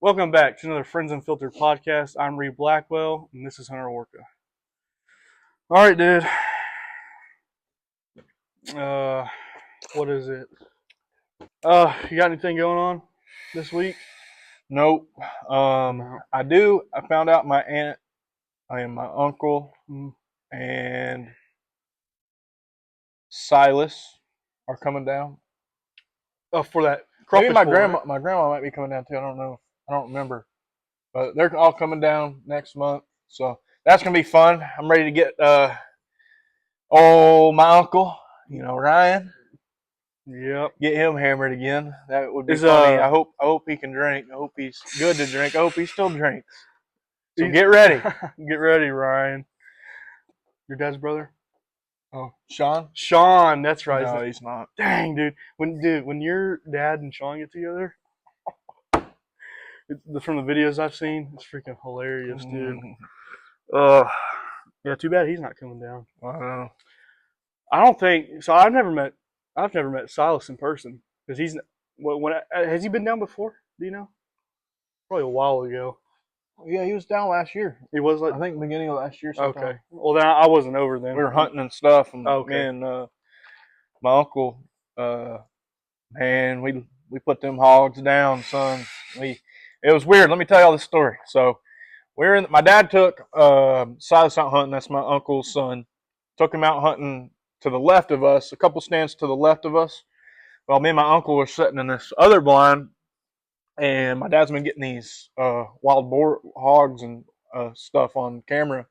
Welcome back to another Friends Unfiltered podcast. I'm Reed Blackwell, and this is Hunter Orca. All right, dude. What is it? You got anything going on this week? Nope. No. I do. I found out my aunt and my uncle and Silas are coming down. Oh, for that Maybe crawfish my bowl, grandma. right? My grandma might be coming down too. I don't know. I don't remember. But they're all coming down next month, so that's gonna be fun. I'm ready to get my uncle, Ryan. Yep. Get him hammered again. That would be Is funny. I hope he can drink. I hope he's good to drink. I hope he still drinks. So get ready. Get ready, Ryan. Your dad's brother? Oh, Sean? Sean, that's right. No, he's not. Dang, dude. When your dad and Sean get together, from the videos I've seen, it's freaking hilarious, dude. Yeah, too bad he's not coming down. I don't know. I don't think so. I've never met Silas in person because he's has he been down before? Do you know? Probably a while ago. Yeah, he was down last year. He was I think beginning of last year. Sometime. Okay. Well, then I wasn't over then. We were hunting and stuff, and Okay. me and my uncle, man, we put them hogs down, son. It was weird. Let me tell y'all this story. So my dad took Silas out hunting. That's my uncle's son. Took him out hunting to the left of us, a couple stands to the left of us. Well, me and my uncle were sitting in this other blind, and my dad's been getting these wild boar hogs and stuff on camera.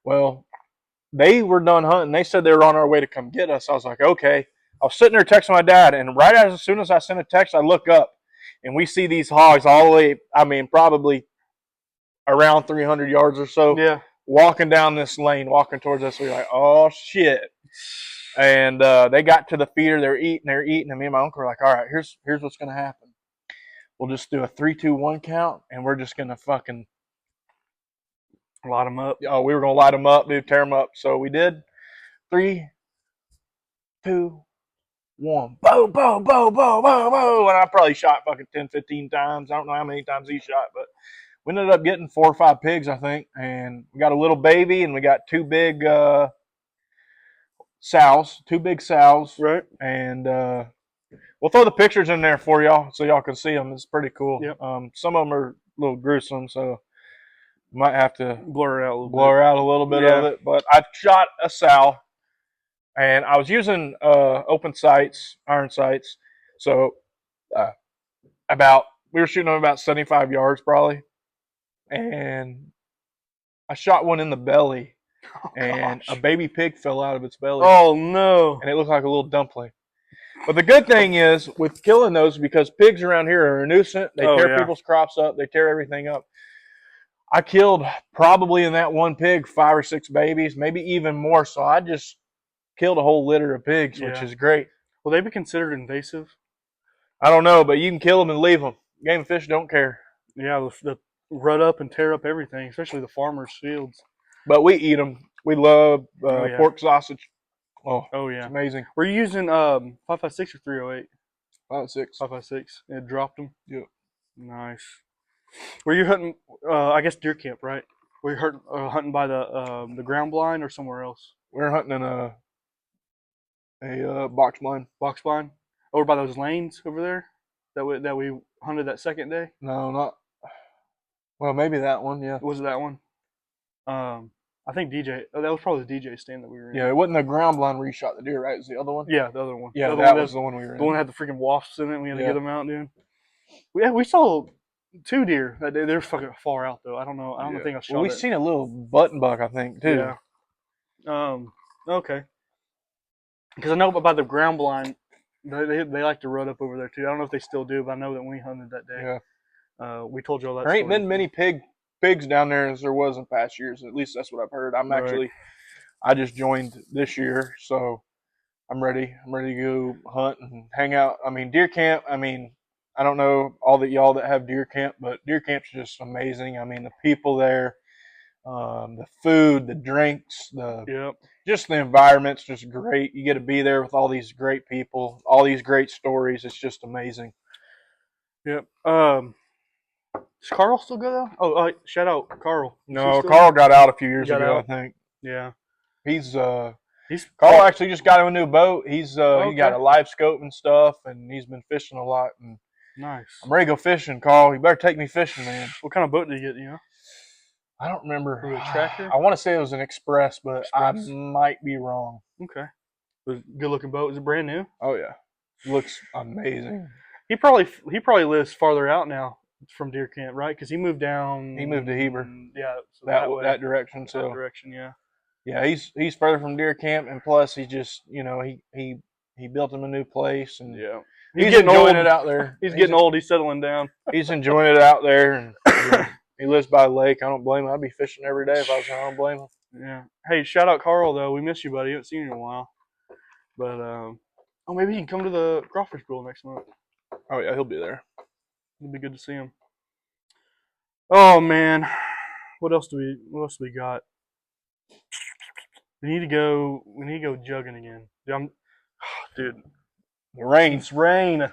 Well, they were done hunting. They said they were on our way to come get us. I was like, okay. I was sitting there texting my dad, and right as soon as I sent a text, I look up, and we see these hogs all the way, probably around 300 yards or so, walking down this lane, walking towards us. We were like, oh, shit. And they got to the feeder. They're eating, and me and my uncle were like, all right, here's what's going to happen. We'll just do a 3, 2, 1 count, and we're just going to fucking light them up. Oh, we were going to light them up, dude, tear them up. So we did 3, 2, 1. Boom, boom, boom, boom, boom, boom. And I probably shot fucking 10, 15 times. I don't know how many times he shot, but we ended up getting 4 or 5 pigs, I think. And we got a little baby, and we got 2 big sows, 2 big sows. Right. And we'll throw the pictures in there for y'all so y'all can see them. It's pretty cool. Yep. Some of them are a little gruesome, so might have to blur out a little bit of it. But I shot a sow, and I was using open sights, iron sights. So we were shooting them about 75 yards probably, and I shot one in the belly, and a baby pig fell out of its belly. Oh no! And it looked like a little dumpling. But the good thing is with killing those, because pigs around here are a nuisance. They tear people's crops up. They tear everything up. I killed probably in that one pig 5 or 6 babies, maybe even more. So I just killed a whole litter of pigs, which is great. Will they be considered invasive? I don't know, but you can kill them and leave them. Game and fish don't care. Yeah, they'll rut up and tear up everything, especially the farmers' fields. But we eat them. We love pork sausage. Oh yeah, it's amazing. Were you using 5.56 or 3.08? 5.6. 5.56. It dropped them. Yep. Nice. Were you hunting? I guess deer camp, right? Were you hunting by the ground blind or somewhere else? We were hunting in a box blind. Box blind. Over by those lanes over there that we hunted that second day. No, not. Well, maybe that one. Yeah. Was it that one? I think DJ. That was probably the DJ stand that we were in. Yeah, it wasn't the ground blind where you shot the deer, right? It was the other one. Yeah, the other one. Yeah, that was the one we were in. The one that had the freaking wasps in it. We had to get them out, dude. We saw 2 deer that day. They're fucking far out though. I don't know. I don't think I shot. Well, we seen a little button buck, I think, too. Yeah. Okay. Because I know by the ground blind, they like to rut up over there too. I don't know if they still do, but I know that when we hunted that day, we told you all that. There ain't been many pigs down there as there was in past years. At least that's what I've heard. I just joined this year, so I'm ready. I'm ready to go hunt and hang out. Deer camp. I don't know all that y'all that have deer camp, but deer camp's just amazing. The people there, the food, the drinks, just the environment's just great. You get to be there with all these great people, all these great stories. It's just amazing. Yep. Does Carl still go though? Oh, shout out Carl. No, Carl got out a few years ago, I think. Yeah. He's He's Carl actually just got him a new boat. He's okay. he got a live scope and stuff, and he's been fishing a lot. And nice. I'm ready to go fishing, Carl. You better take me fishing, man. What kind of boat did you get? You know? I don't remember. Was it a tracker? I want to say it was an Express, but I might be wrong. Okay. It was a good looking boat. Is it brand new? Oh yeah, looks amazing. He probably lives farther out now from Deer Camp, right? Because he moved down. He moved to Heber. Yeah, so that direction. So that direction, yeah. Yeah, he's further from Deer Camp, and plus he just he built him a new place, and yeah, he's enjoying it out there. He's getting old. He's settling down. He's enjoying it out there, and he lives by the lake. I don't blame him. I'd be fishing every day if I was him. I don't blame him. Yeah. Hey, shout out Carl though. We miss you, buddy. Haven't seen you in a while. But maybe he can come to the crawfish pool next month. Oh yeah, he'll be there. It'd be good to see him. Oh man, what else do we got? We need to go jugging again. Dude, It's rain.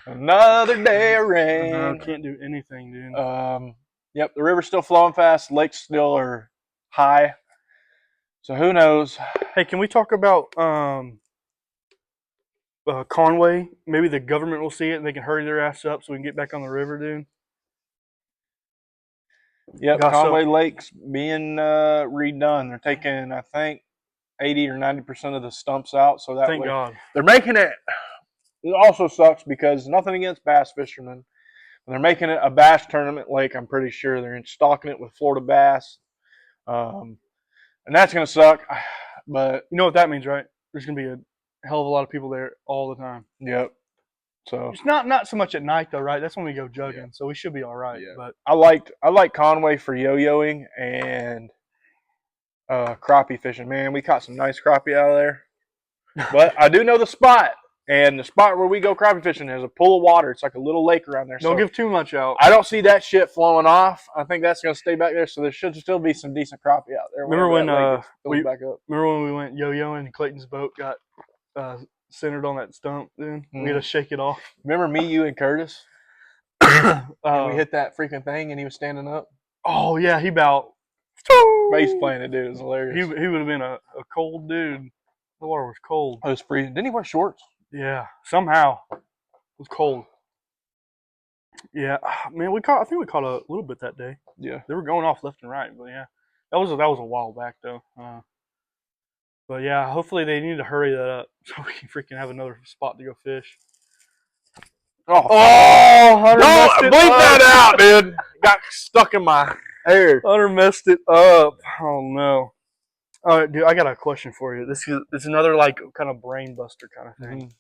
Another day of rain. No, can't do anything, dude. Yep, the river's still flowing fast. Lakes still are high. So who knows? Hey, can we talk about Conway? Maybe the government will see it and they can hurry their ass up so we can get back on the river, dude. Yep, Conway Lake's being redone. They're taking, I think, 80 or 90% of the stumps out. So that Thank way, God. They're making it. It also sucks because nothing against bass fishermen. They're making it a bass tournament lake. I'm pretty sure they're stocking it with Florida bass, and that's gonna suck. But you know what that means, right? There's gonna be a hell of a lot of people there all the time. Yep. So it's not so much at night though, right? That's when we go jugging, yeah. So we should be all right. Yeah. But I like Conway for yo-yoing and crappie fishing. Man, we caught some nice crappie out of there. But I do know the spot. And the spot where we go crappie fishing is a pool of water. It's like a little lake around there. Don't give too much out. I don't see that shit flowing off. I think that's going to stay back there. So there should still be some decent crappie out there. Remember when Remember when we went yo-yoing and Clayton's boat got centered on that stump? Then we had to shake it off. Remember me, you, and Curtis? And we hit that freaking thing, and he was standing up. Oh yeah, he about face planted, dude. It was hilarious. He would have been a cold dude. The water was cold. It was freezing. Didn't he wear shorts? Yeah, somehow it was cold. Yeah, man, I think we caught a little bit that day. Yeah, they were going off left and right, but yeah, that was a while back though. But yeah, hopefully they need to hurry that up so we can freaking have another spot to go fish. Hunter messed it bleep up. That out, dude. Got stuck in my hair. Hunter messed it up. Oh no. All right, dude, I got a question for you. It's another like kind of brain buster kind of thing.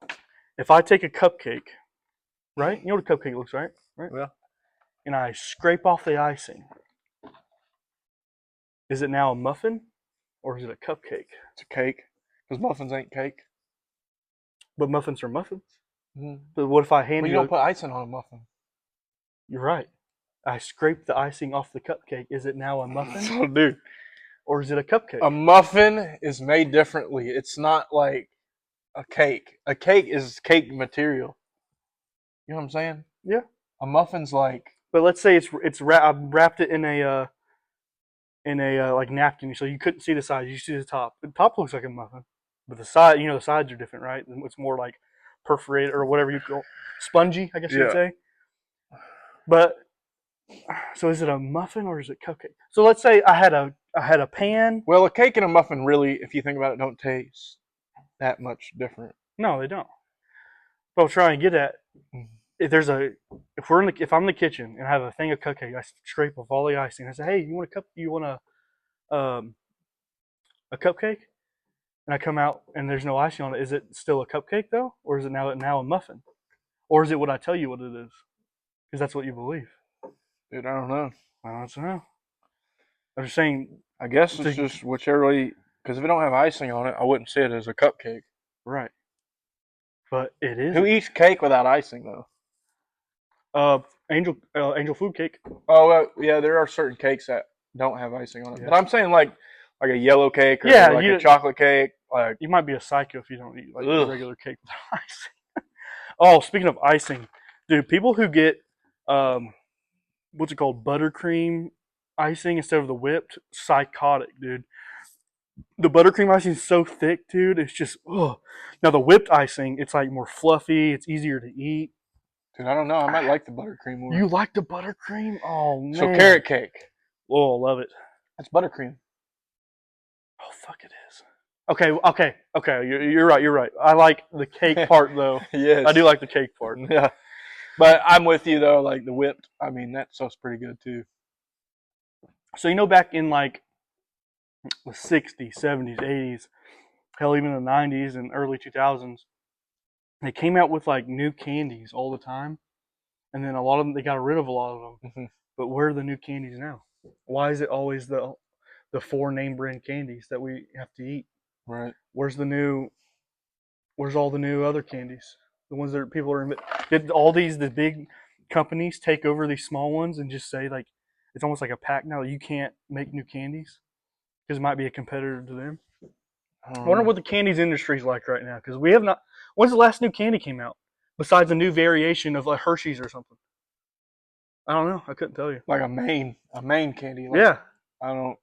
Mm-hmm. If I take a cupcake, right? You know what a cupcake looks like, right? Yeah. And I scrape off the icing. Is it now a muffin, or is it a cupcake? It's a cake, because muffins ain't cake. But muffins are muffins. Mm-hmm. But what if I hand you? You don't put icing on a muffin. You're right. I scraped the icing off the cupcake. Is it now a muffin? Oh, dude. Or is it a cupcake? A muffin is made differently. It's not like a cake. A cake is cake material. You know what I'm saying? Yeah. A muffin's like. But let's say I wrapped it in a like napkin, so you couldn't see the sides. You see the top. The top looks like a muffin, but the side, the sides are different, right? It's more like perforated or whatever you call spongy, I guess you'd say. But so is it a muffin or is it cupcake? So let's say I had a pan. Well, a cake and a muffin really, if you think about it, don't taste that much different. No, they don't. But I'm trying to get at if I'm in the kitchen and I have a thing of cupcake, I scrape off all the icing. I say, hey, you want a cupcake? And I come out and there's no icing on it. Is it still a cupcake though, or is it now a muffin, or is it what I tell you what it is? Because that's what you believe. Dude, I don't know. I don't know. I'm just saying. I guess it's just whichever way. Because if it don't have icing on it, I wouldn't see it as a cupcake. Right. But it is. Who eats cake without icing though? Angel food cake. Oh yeah, there are certain cakes that don't have icing on it. Yeah. But I'm saying like a yellow cake or like a chocolate cake. Like you might be a psycho if you don't eat like a regular cake without icing. Oh, speaking of icing, Dude, people who get what's it called, buttercream icing instead of the whipped, psychotic, dude. The buttercream icing is so thick, dude. It's just oh. Now the whipped icing, it's like more fluffy. It's easier to eat. Dude, I don't know. I might like the buttercream more. You like the buttercream? Oh man. So carrot cake. Oh, love it. That's buttercream. Oh fuck, it is. Okay. You're right. You're right. I like the cake part though. Yes. I do like the cake part. Yeah. But I'm with you though. Like the whipped. I mean, that stuff's pretty good too. So back in like the '60s, '70s, '80s, hell, even the '90s and early 2000s, they came out with like new candies all the time, and then a lot of them they got rid of a lot of them. Mm-hmm. But where are the new candies now? Why is it always the four name brand candies that we have to eat? Right. Where's all the new other candies? The ones that people are did all the big companies take over these small ones and just say like it's almost like a pact now that you can't make new candies because it might be a competitor to them. I wonder what the candies industry is like right now because we have not. When's the last new candy came out besides a new variation of like Hershey's or something? I don't know. I couldn't tell you. Like a main candy. Like, Yeah, I don't.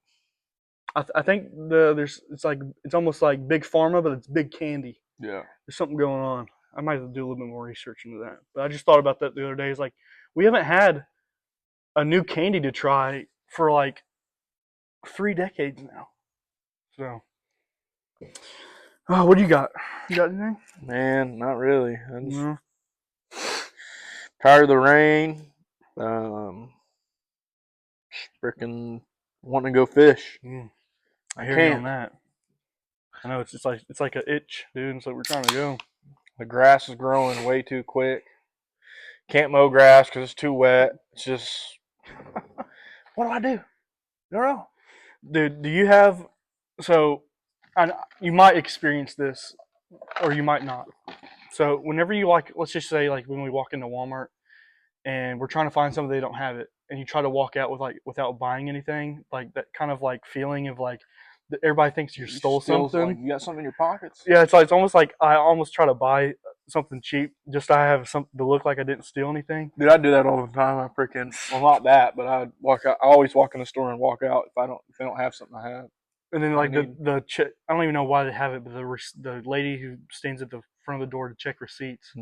I think it's almost like big pharma, but it's big candy. Yeah. There's something going on. I might have to do a little bit more research into that. But I just thought about that the other day. It's like we haven't had a new candy to try for like 3 decades now. So, oh, what do you got? You got anything? Man, not really. I'm just No. tired of the rain. Freaking wanting to go fish. I hear you on that. I know it's like an itch, dude. It's like we're trying to go. The grass is growing way too quick. Can't mow grass because it's too wet. It's just, what do I do? I don't know. Dude, do you have so? And you might experience this, or you might not. So whenever you like, let's just say like when we walk into Walmart and we're trying to find something they don't have it, and you try to walk out with like without buying anything, like that kind of like feeling of like everybody thinks you stole something. Like you got something in your pockets. Yeah, it's almost like I almost try to buy something cheap just so I have something to look like I didn't steal anything. Dude, I do that all the time. I freaking not that, but I walk out. I always walk in the store and walk out if they don't have something I have. And then like I don't even know why they have it, but the lady who stands at the front of the door to check receipts,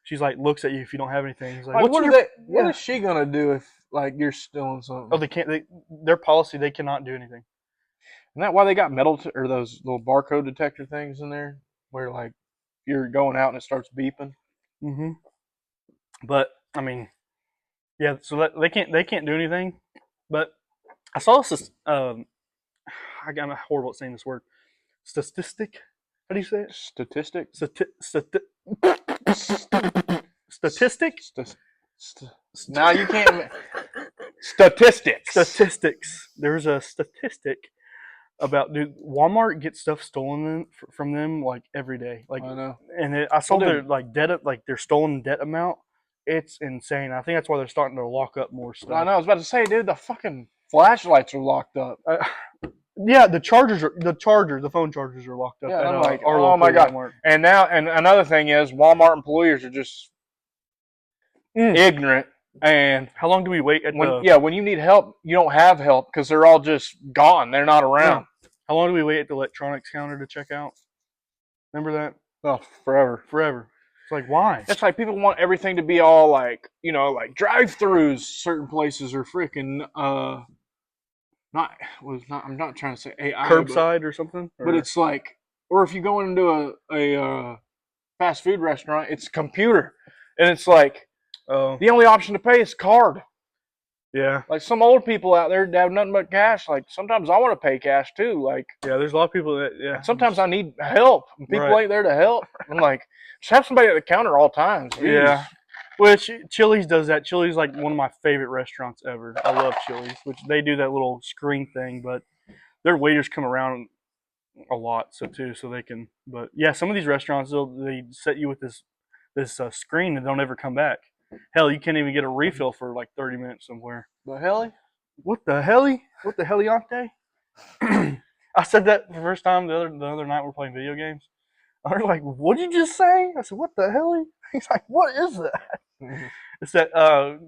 she's like looks at you if you don't have anything. She's like, what is she gonna do if like you're stealing something? Oh, they can't. Their policy, they cannot do anything. Isn't that why they got or those little barcode detector things in there, where like you're going out and it starts beeping? Mm-hmm. But I mean, yeah. So they can't do anything. But I saw this. I'm horrible at saying this word. Statistic. How do you say it? Statistic. Statistic. Now you can't. Statistics. There's a statistic about Walmart gets stuff stolen from them like every day. Like I know. And I saw their like their stolen debt amount. It's insane. I think that's why they're starting to lock up more stuff. I know. I was about to say, dude, the fucking flashlights are locked up. Yeah, the phone chargers are locked up. Yeah, I'm like, oh my god. Walmart. And another thing is, Walmart employees are just ignorant. And how long do we wait when you need help, you don't have help because they're all just gone. They're not around. Yeah. How long do we wait at the electronics counter to check out? Remember that? Oh, forever. It's like, why? It's like people want everything to be all like, like drive-throughs. Certain places are freaking I'm not trying to say AI, curbside or something. But it's like, or if you go into a fast food restaurant, it's a computer, and it's like. The only option to pay is card. Yeah. Like some old people out there have nothing but cash. Like sometimes I want to pay cash too. Like yeah, there's a lot of people that sometimes I need help. And people ain't there to help. I'm like, just have somebody at the counter all times. Jeez. Yeah. Which Chili's does that. Chili's like one of my favorite restaurants ever. I love Chili's, which they do that little screen thing, but their waiters come around a lot so they can. But yeah, some of these restaurants they set you with this screen and don't ever come back. Hell, you can't even get a refill for like 30 minutes somewhere. The hell? What the hell? What the heliante? I said that the first time the other night we were playing video games. I was like, what did you just say? I said, what the hell? He's like, what is that? It's that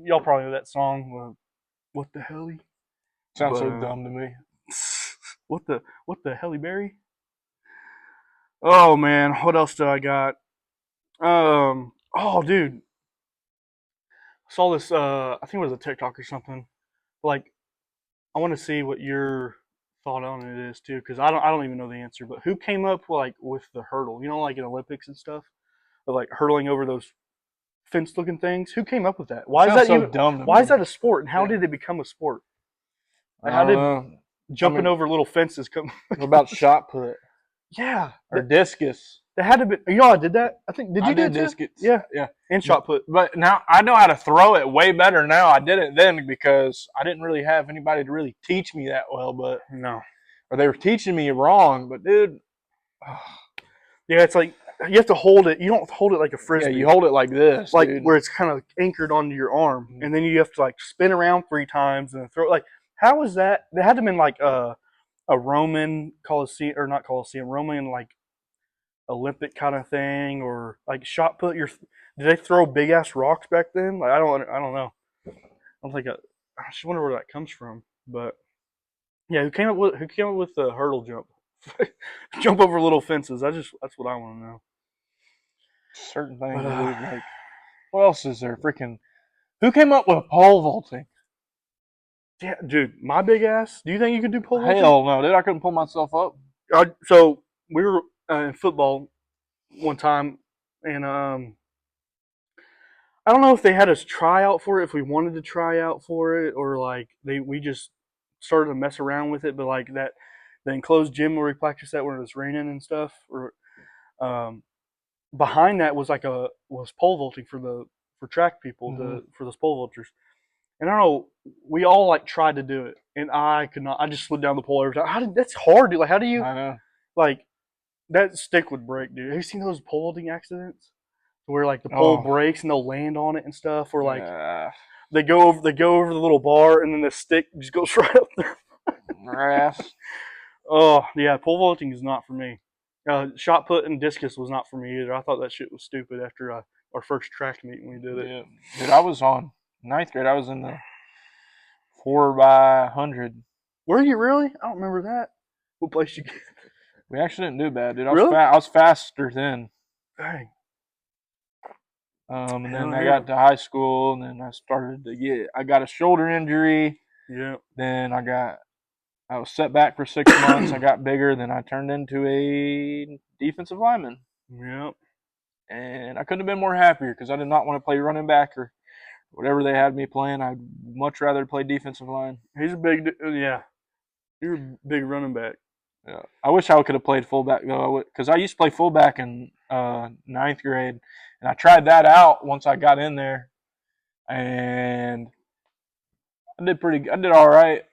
y'all probably know that song. What the helly? Sounds But so dumb to me. what the helly berry? Oh man, what else do I got? Oh dude, I saw this. I think it was a TikTok or something. Like, I want to see what your thought on it is too, because I don't even know the answer. But who came up like with the hurdle? You know, like in Olympics and stuff, of like hurtling over those fence-looking things. Who came up with that? It sounds so dumb to Why is me. that a sport? And how Yeah. did it become a sport? Like, I how don't did know. I jumping mean, over little fences come? what about shot put Yeah, or discus? that had to be. You know, I did that. I think. Did I you do did it too? discus. Yeah, Yeah. and shot put. But now I know how to throw it way better now. I did it then because I didn't really have anybody to really teach me that well, but No. or they were teaching me wrong. But dude, Yeah, it's like you have to hold it. You don't hold it like a yeah, frisbee, you hold it like this, like dude. where it's kind of anchored onto your arm, and then you have to like spin around 3 times and throw. Like, how was that? That had to have been like a Roman Colosseum, or not Colosseum, Roman like Olympic kind of thing, or like shot put. Did they throw big ass rocks back then? Like, I don't know. I don't think I just wonder where that comes from. But yeah, who came up with the hurdle jump? Jump over little fences. That's what I want to know. Certain But things, dude. Like, what else is there? Freaking, who came up with pole vaulting? yeah, dude, my big ass. Do you think you could do pole vaulting? Hell no, dude. I couldn't pull myself up. So we were in football one time, and I don't know if they had us try out for it, if we wanted to try out for it, or like we just started to mess around with it. But like that, the enclosed gym where we practiced at when it was raining and stuff, or um, behind that was pole vaulting for track people, Mm-hmm. for those pole vaulters. And I don't know, we all like tried to do it, and I could not. I just slid down the pole every time. That's hard, dude. Like, how do you I know. like that stick would break, dude? Have you seen those pole vaulting accidents where like the pole Oh, breaks and they'll land on it and stuff, or like yeah. they go over the little bar and then the stick just goes right up there. Grass. Oh yeah, pole vaulting is not for me. Shot put and discus was not for me either. I thought that shit was stupid after our first track meet when we did it. Yeah, dude. I was on ninth grade. I was in the 4x100. Were you really? I don't remember that. What place you get? We actually didn't do bad, dude. I was Really? fast. I was faster then. Dang. And then Hell I yeah. got to high school, and then I started to get. I got a shoulder injury. Yeah. Then I was set back for 6 months. I got bigger. Then I turned into a defensive lineman, Yeah. and I couldn't have been more happier because I did not want to play running back or whatever they had me playing. I'd much rather play defensive line. He's a big. Yeah. You're a big running back. Yeah. I wish I could have played fullback though, because I used to play fullback in ninth grade, and I tried that out once I got in there, and I did all right.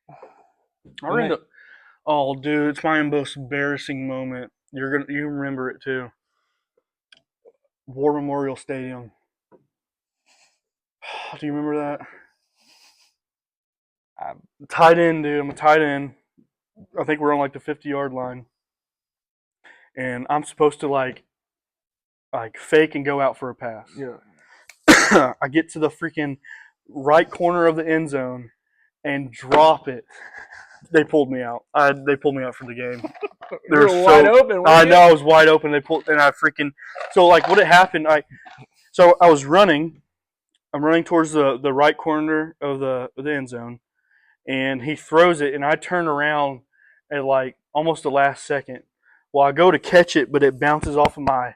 I And ran then the. Oh, dude, it's my most embarrassing moment. You remember it too. War Memorial Stadium. Do you remember that? I, Tight end, dude. I'm a tight end. I think we're on like the 50-yard line, and I'm supposed to like fake and go out for a pass. yeah, I get to the freaking right corner of the end zone and drop it. They pulled me out. They pulled me out for the game. you were wide open, I weren't know you? I was wide open. They pulled and I freaking so like what had happened. I was running. I'm running towards the right corner of the end zone, and he throws it, and I turn around at like almost the last second. Well, I go to catch it, but it bounces off of my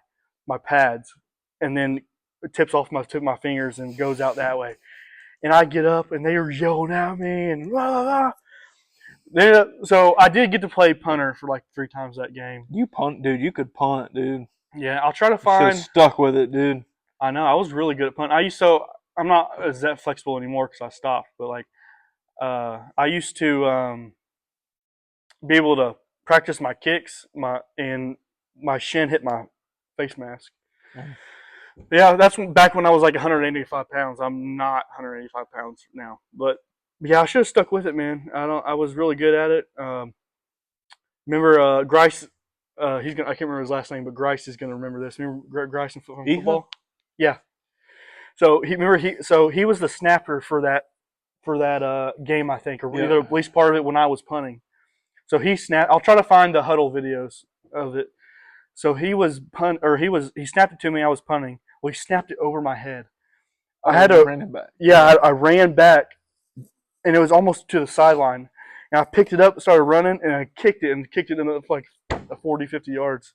pads, and then it tips off my tip of my fingers and goes out that way. And I get up, and they were yelling at me, and blah, blah, blah. So I did get to play punter for like 3 times that game. You punt, dude. You could punt, dude. Yeah, I'll try to You should have find. stuck with it, dude. I know I was really good at punting. I'm not as that flexible anymore because I stopped. But like I used to be able to practice my kicks, and my shin hit my face mask. Mm. Yeah, that's back when I was like 185 pounds. I'm not 185 pounds now, but yeah, I should have stuck with it, man. I was really good at it. Remember Grice? I can't remember his last name, but Grice is gonna remember this. Remember Grice in Ethan? football? Yeah. So he was the snapper for that game, I think, or either at least part of it when I was punting. So he snapped. I'll try to find the huddle videos of it. So he snapped it to me. I was punting. Well, he snapped it over my head. I had to. Running back. Yeah, I ran back, and it was almost to the sideline. And I picked it up, started running, and I kicked it in like 40, 50 yards.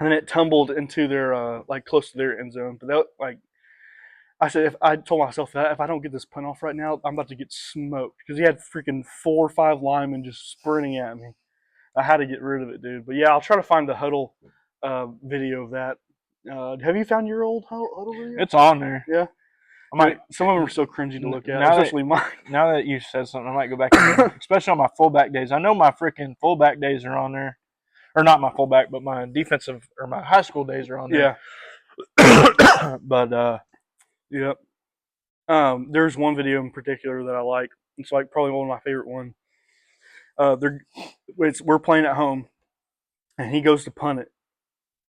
And then it tumbled into their like close to their end zone. But that like I said, if I told myself that if I don't get this punt off right now, I'm about to get smoked because he had freaking 4 or 5 linemen just sprinting at me. I had to get rid of it, dude. But yeah, I'll try to find the huddle video of that. Have you found your old huddle video? It's on there. Yeah. Some of them are so cringy to look at, especially mine. Now that you said something, I might go back and especially on my fullback days. I know my freaking fullback days are on there. Or not my fullback, but my defensive or my high school days are on there. Yeah. But yep. There's one video in particular that I like. It's like probably one of my favorite ones. We're playing at home, and he goes to punt it,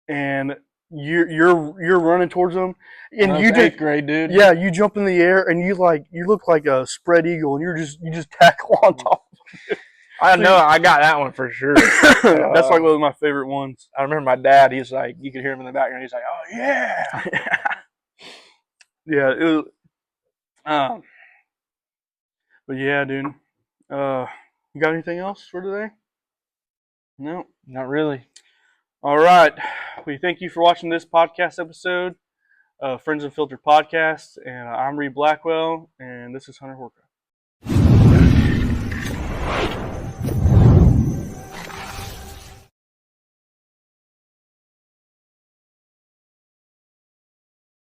and you're running towards him, and you just 8th grade, dude. Yeah, you jump in the air, and you look like a spread eagle, and you just tackle on top. I know, I got that one for sure. That's like one of my favorite ones. I remember my dad. He's like, you could hear him in the background. He's like, "Oh yeah, yeah." It was, but yeah, dude. You got anything else for today? No, not really." All right. We thank you for watching this podcast episode, Friends Unfiltered Podcast, and I'm Reed Blackwell, and this is Hunter Horka.